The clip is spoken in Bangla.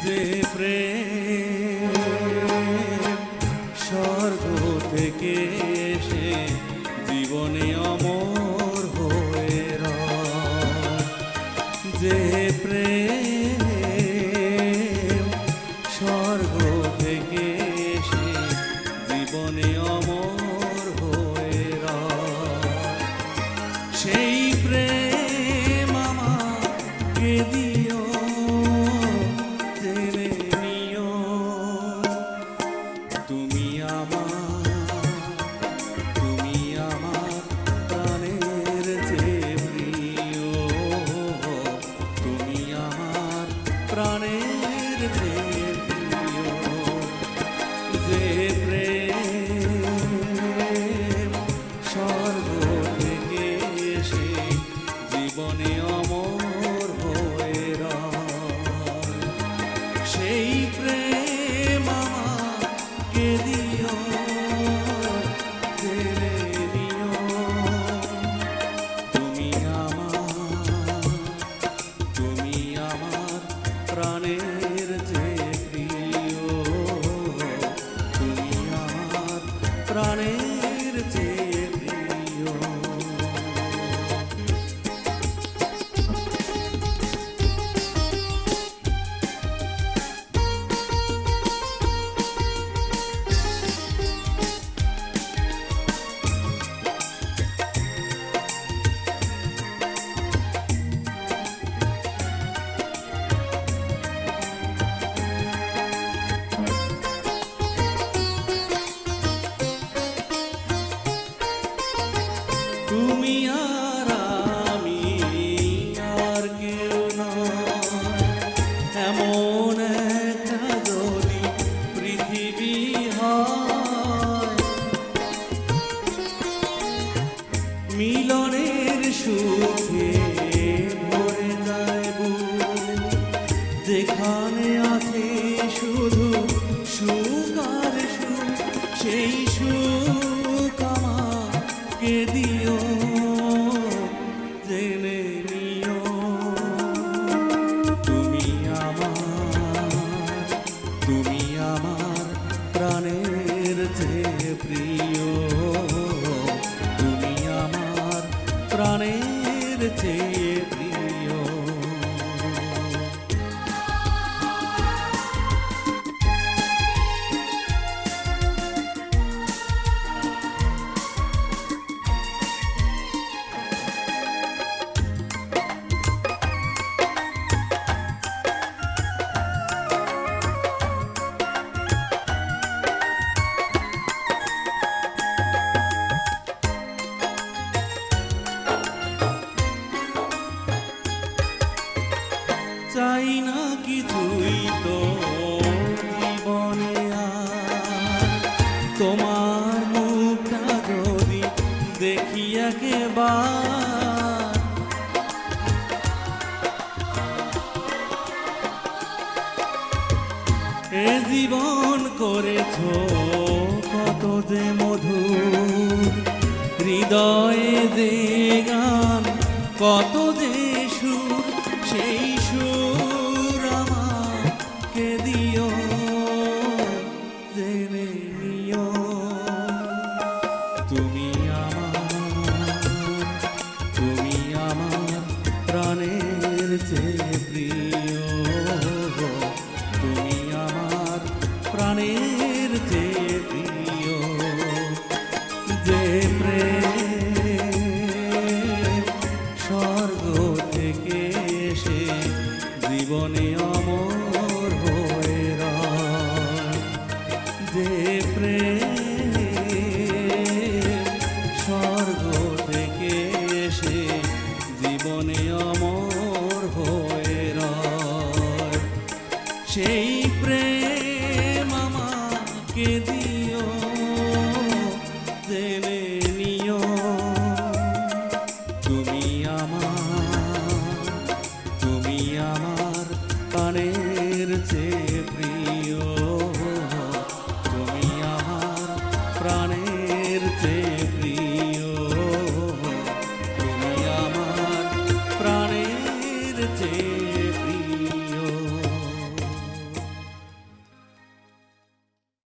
যে প্রেম স্বর্গ থেকে এসে জীবনে অমর হয়ে রয়, যে প্রেম স্বর্গ থেকে এসে জীবনে অমর হয়ে রয়, সেই প্রেম আমাকে দিও, জেনে নিও তুমি আমার প্রাণের চেয়ে প্রিয়, তুমি আমার প্রাণের চেয়ে প্রিয়, যে প্রেম স্বর্গ থেকে এসে জীবনে অমর হয়ে রয়, সেই প্রেম আমাকে দিও, জেনে নিও তুমি আমার প্রাণের চেয়ে প্রিয়, তুমি আমার প্রাণের চেয়ে প্রিয়। তুমি আর আমি আর কেউ নয়, এমন একটা যদি পৃথিবী হয়, মিলনের সুখে ভরে যায় বুক, যেখানে আছে শুধু সুখ আর সুখ, সেই সুখ আমাকে দিও, জেনে নিও তুমি আমার প্রাণের চেয়ে প্রিয়, তুমি আমার প্রাণের চেয়ে প্রিয়। চাই না কিছুই তো জীবনে আর, তোমার মুখটা যদি দেখি একবার, এ জীবন করেছো কত যে মধুর, হৃদয়ে যে গান কত যে সুর, সেই সুর আমাকে দিও, জেনে নিও তুমি আমার প্রাণের চেয়ে প্রিয়, তুমি আমার প্রাণের চেয়ে প্রিয়, যে প্রেম স্বর্গ থেকে এসে জীবনে অমর হয়ে রয়, যে প্রেম স্বর্গ থেকে এসে জীবনে অমর হয়ে রয়, সেই